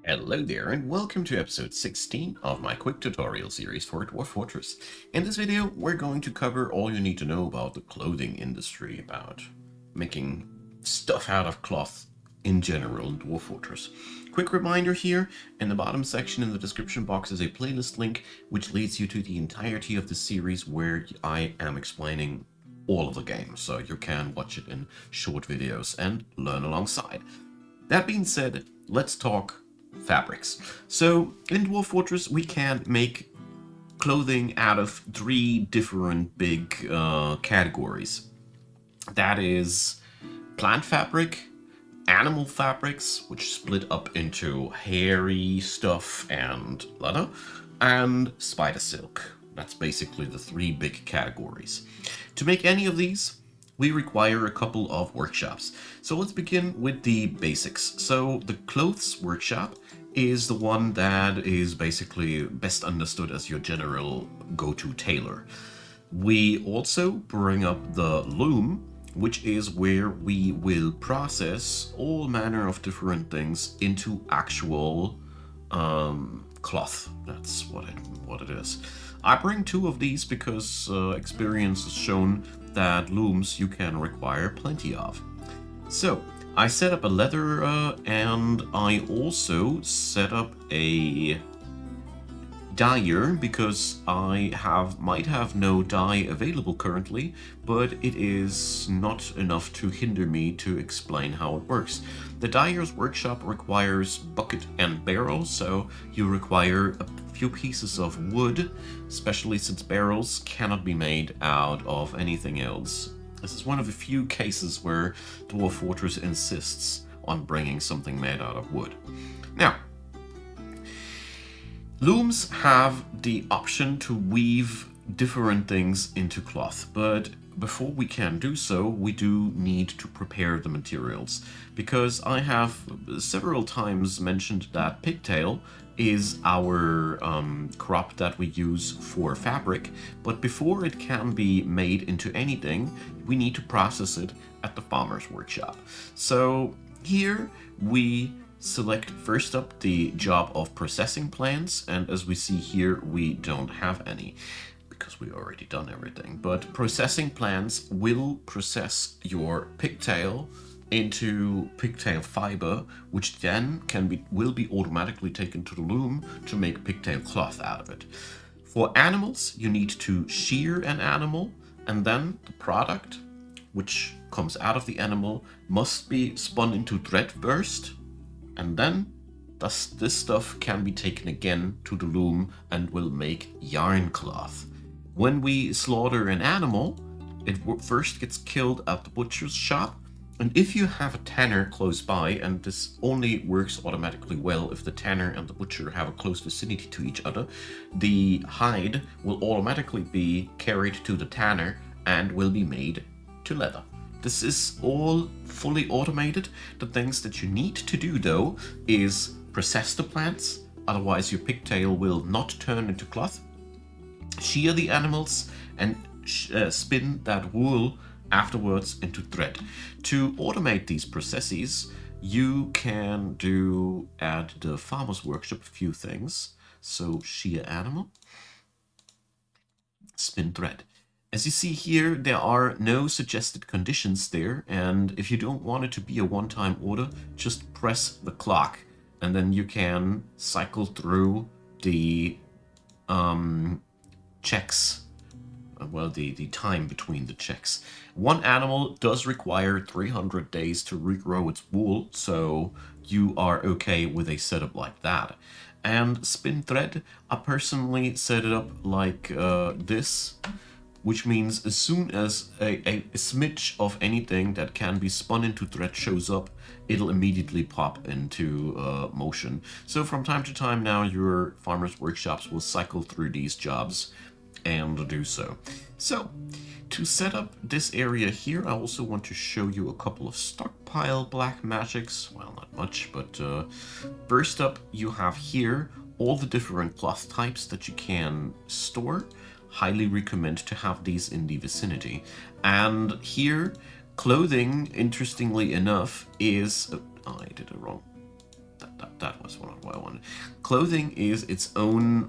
Hello there, and welcome to episode 16 of my quick tutorial series for Dwarf Fortress. In this video, we're going to cover all you need to know about the clothing industry, about making stuff out of cloth in general in Dwarf Fortress. Quick reminder here, in the bottom section in the description box is a playlist link which leads you to the entirety of the series where I am explaining all of the game, so you can watch it in short videos and learn alongside. That being said, let's talk fabrics. So in Dwarf Fortress we can make clothing out of three different big categories. That is plant fabric, animal fabrics, which split up into hairy stuff and leather, and spider silk. That's basically the three big categories. To make any of these, we require a couple of workshops. So let's begin with the basics. So the clothes workshop is the one that is basically best understood as your general go-to tailor. We also bring up the loom, which is where we will process all manner of different things into actual cloth. That's what it is. I bring two of these because experience has shown that looms you can require plenty of. So I set up a leather and I also set up a dyer because I might have no dye available currently, but it is not enough to hinder me to explain how it works. The dyer's workshop requires bucket and barrel, so you require a few pieces of wood, especially since barrels cannot be made out of anything else. This is one of the few cases where Dwarf Fortress insists on bringing something made out of wood. Now, looms have the option to weave different things into cloth, but before we can do so, we do need to prepare the materials, because I have several times mentioned that pigtail is our crop that we use for fabric, but before it can be made into anything, we need to process it at the farmer's workshop. So here we select first up the job of processing plants, and as we see here, we don't have any because we already done everything. But processing plants will process your pigtail into pigtail fiber, which then will be automatically taken to the loom to make pigtail cloth out of it. For animals, you need to shear an animal, and then the product, which comes out of the animal, must be spun into thread first, and then this stuff can be taken again to the loom and will make yarn cloth. When we slaughter an animal, it first gets killed at the butcher's shop, and if you have a tanner close by, and this only works automatically well if the tanner and the butcher have a close vicinity to each other, the hide will automatically be carried to the tanner and will be made to leather. This is all fully automated. The things that you need to do though is process the plants, otherwise your pigtail will not turn into cloth, shear the animals, and spin that wool afterwards into thread. To automate these processes, you can do at the farmer's workshop a few things. So shear animal, spin thread. As you see here, there are no suggested conditions there, and if you don't want it to be a one-time order, just press the clock, and then you can cycle through the checks. Well, the time between the checks. One animal does require 300 days to regrow its wool, so you are okay with a setup like that. And spin thread, I personally set it up like this, which means as soon as a smidge of anything that can be spun into thread shows up, it'll immediately pop into motion. So from time to time now, your farmers' workshops will cycle through these jobs and do so. So to set up this area here, I also want to show you a couple of stockpile black magics. Well, not much, but first up you have here all the different cloth types that you can store. Highly recommend to have these in the vicinity. And here, clothing, interestingly enough, is... oh, I did it wrong. That was not what I wanted. Clothing is its own,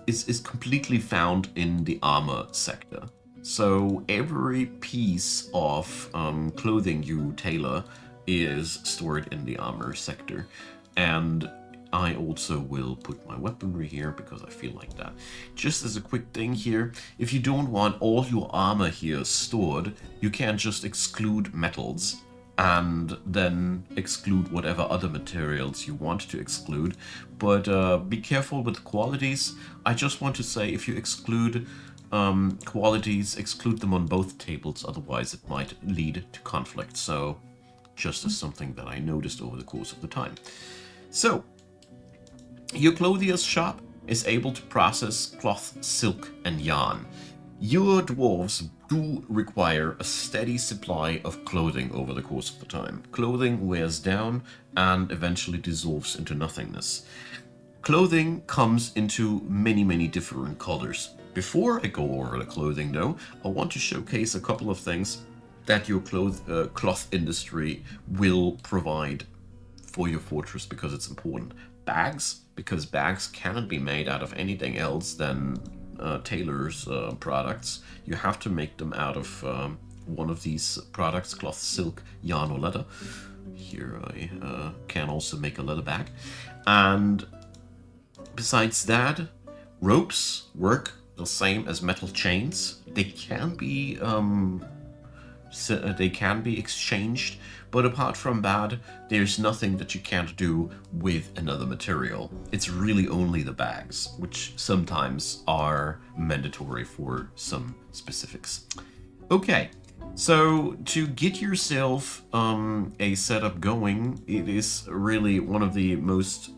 is completely found in the armor sector. So every piece of clothing you tailor is stored in the armor sector. And I also will put my weaponry here because I feel like that. Just as a quick thing here, if you don't want all your armor here stored, you can just exclude metals and then exclude whatever other materials you want to exclude. But be careful with qualities. I just want to say, if you exclude qualities, exclude them on both tables, otherwise it might lead to conflict. So just as something that I noticed over the course of the time. So your clothier's shop is able to process cloth, silk, and yarn. Your dwarves do require a steady supply of clothing over the course of the time. Clothing wears down and eventually dissolves into nothingness. Clothing comes into many different colors. Before I go over the clothing though, I want to showcase a couple of things that your cloth industry will provide for your fortress because it's important. Bags, because bags cannot be made out of anything else than tailor's products. You have to make them out of one of these products: cloth, silk, yarn, or leather. Here I can also make a leather bag. And besides that, ropes work the same as metal chains. They can be exchanged, but apart from that, there's nothing that you can't do with another material. It's really only the bags, which sometimes are mandatory for some specifics. Okay, so to get yourself a setup going, it is really one of the most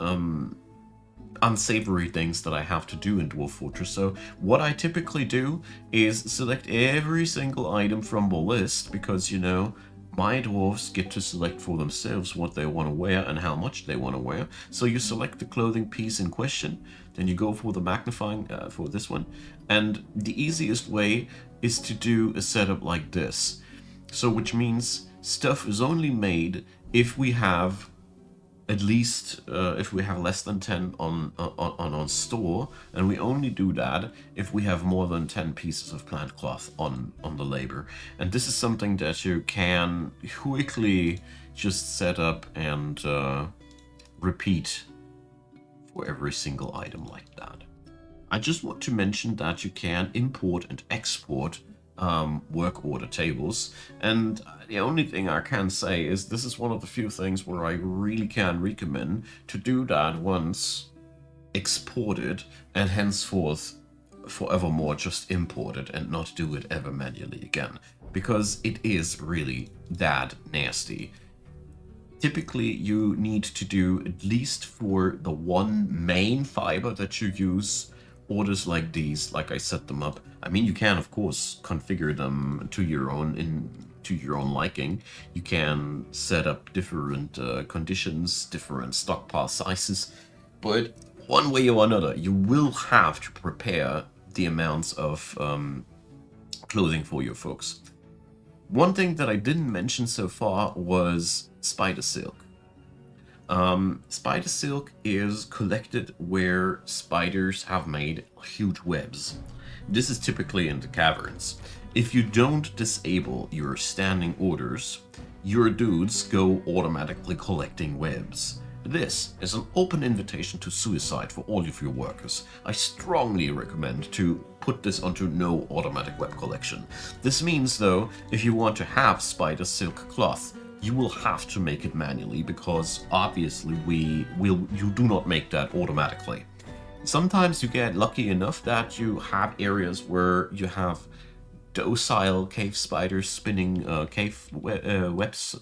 unsavory things that I have to do in Dwarf Fortress. So what I typically do is select every single item from the list, because, you know, my dwarves get to select for themselves what they want to wear and how much they want to wear. So you select the clothing piece in question, then you go for the magnifying for this one, and the easiest way is to do a setup like this. So which means stuff is only made if we have at least if we have less than 10 on store, and we only do that if we have more than 10 pieces of plant cloth on the labor. And this is something that you can quickly just set up and repeat for every single item like that. I just want to mention that you can import and export work order tables, and the only thing I can say is this is one of the few things where I really can recommend to do that once, export it, and henceforth forevermore just import it and not do it ever manually again, because it is really that nasty. Typically you need to do, at least for the one main fiber that you use, orders like these, like I set them up. I mean, you can of course configure them to your own liking. You can set up different conditions, different stockpile sizes, but one way or another, you will have to prepare the amounts of clothing for your folks. One thing that I didn't mention so far was spider silk. Spider silk is collected where spiders have made huge webs. This is typically in the caverns. If you don't disable your standing orders, your dudes go automatically collecting webs. This is an open invitation to suicide for all of your workers. I strongly recommend to put this onto no automatic web collection. This means, though, if you want to have spider silk cloth, you will have to make it manually, because obviously you do not make that automatically. Sometimes you get lucky enough that you have areas where you have docile cave spiders spinning cave webs.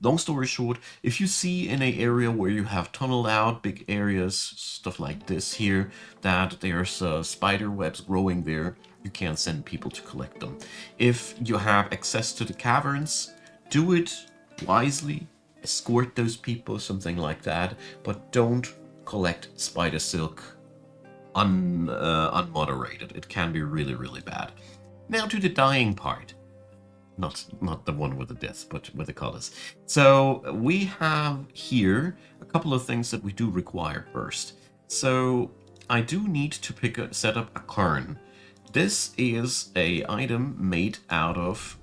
Long story short, if you see in an area where you have tunneled out big areas, stuff like this here, that there's spider webs growing there, you can send people to collect them. If you have access to the caverns, do it wisely, escort those people, something like that, but don't collect spider silk unmoderated. It can be really bad. Now to the dyeing part. not the one with the death, but with the colors. So we have here a couple of things that we do require first. So I do need to set up a cairn. This is a item made out of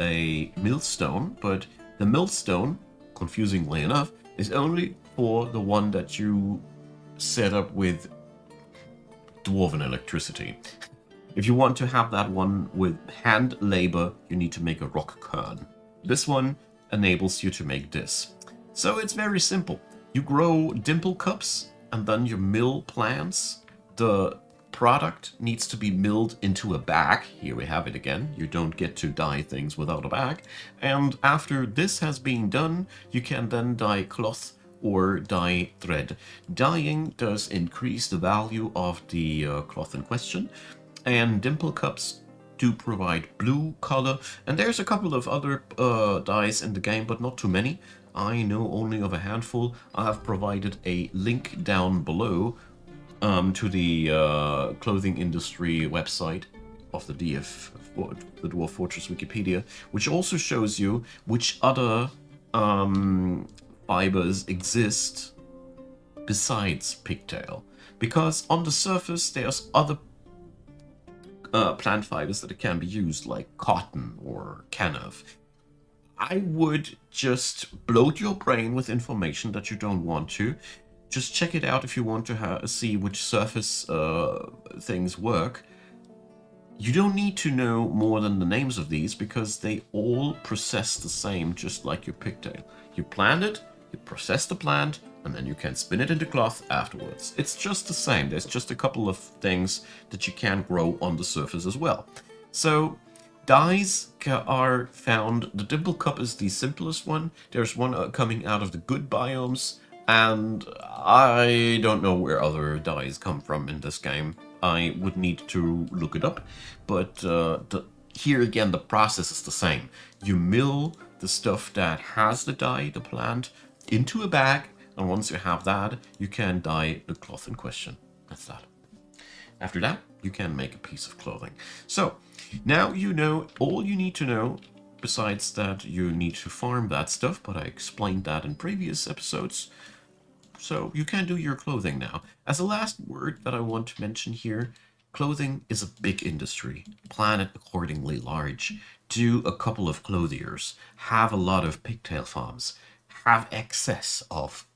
a millstone, but the millstone, confusingly enough, is only for the one that you set up with dwarven electricity. If you want to have that one with hand labor, you need to make a rock cairn. This one enables you to make this. So it's very simple. You grow dimple cups and then you mill plants. The product needs to be milled into a bag. Here we have it again. You don't get to dye things without a bag. And after this has been done, you can then dye cloth or dye thread. Dyeing does increase the value of the cloth in question, and dimple cups do provide blue color, and there's a couple of other dyes in the game, but not too many. I know only of a handful. I have provided a link down below to the clothing industry website of the the Dwarf Fortress Wikipedia, which also shows you which other fibers exist besides pigtail. Because on the surface there's other plant fibers that can be used, like cotton or canaf. I would just bloat your brain with information that you don't want to. Just check it out if you want to see which surface things work. You don't need to know more than the names of these because they all process the same, just like your pigtail. You plant it, you process the plant, and then you can spin it into cloth afterwards. It's just the same. There's just a couple of things that you can grow on the surface as well. So dyes are found. The dimple cup is the simplest one. There's one coming out of the good biomes, and I don't know where other dyes come from in this game. I would need to look it up, but here again the process is the same. You mill the stuff that has the dye, the plant, into a bag, and once you have that, you can dye the cloth in question. That's that. After that, you can make a piece of clothing. So now you know all you need to know. Besides that, you need to farm that stuff, but I explained that in previous episodes. So you can do your clothing now. As a last word that I want to mention here, clothing is a big industry. Plan it accordingly large. Do a couple of clothiers. Have a lot of pigtail farms. Have excess of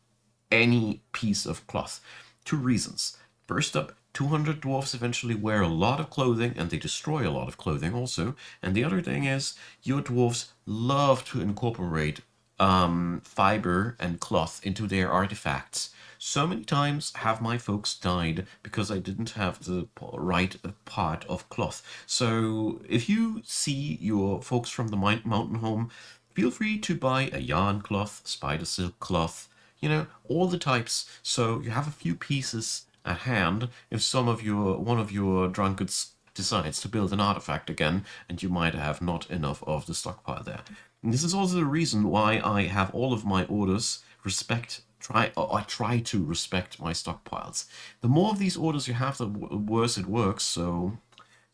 any piece of cloth. 2 reasons. First up, 200 dwarfs eventually wear a lot of clothing, and they destroy a lot of clothing also. And the other thing is, your dwarfs love to incorporate fiber and cloth into their artifacts. So many times have my folks died because I didn't have the right part of cloth. So if you see your folks from the mountain home, feel free to buy a yarn cloth, spider silk cloth, you know, all the types, so you have a few pieces at hand if one of your drunkards decides to build an artifact again, and you might have not enough of the stockpile there. And this is also the reason why I have all of my orders I try to respect my stockpiles. The more of these orders you have, the worse it works, so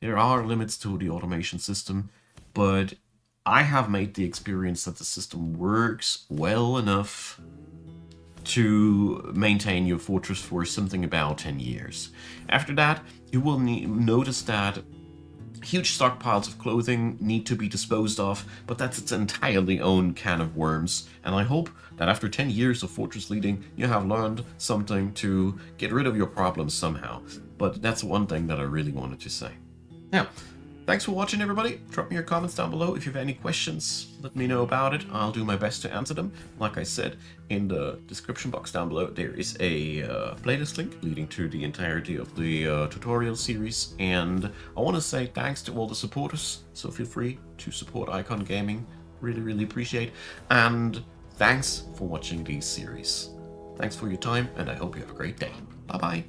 there are limits to the automation system, but I have made the experience that the system works well enough to maintain your fortress for something about 10 years. After that, you will notice that huge stockpiles of clothing need to be disposed of, but that's its entirely own can of worms, and I hope that after 10 years of fortress leading, you have learned something to get rid of your problems somehow. But that's one thing that I really wanted to say. Now, thanks for watching, everybody. Drop me your comments down below. If you have any questions, let me know about it. I'll do my best to answer them. Like I said, in the description box down below, there is a playlist link leading to the entirety of the tutorial series. And I want to say thanks to all the supporters. So feel free to support Ic0n Gaming. Really, really appreciate. And thanks for watching these series. Thanks for your time, and I hope you have a great day. Bye-bye.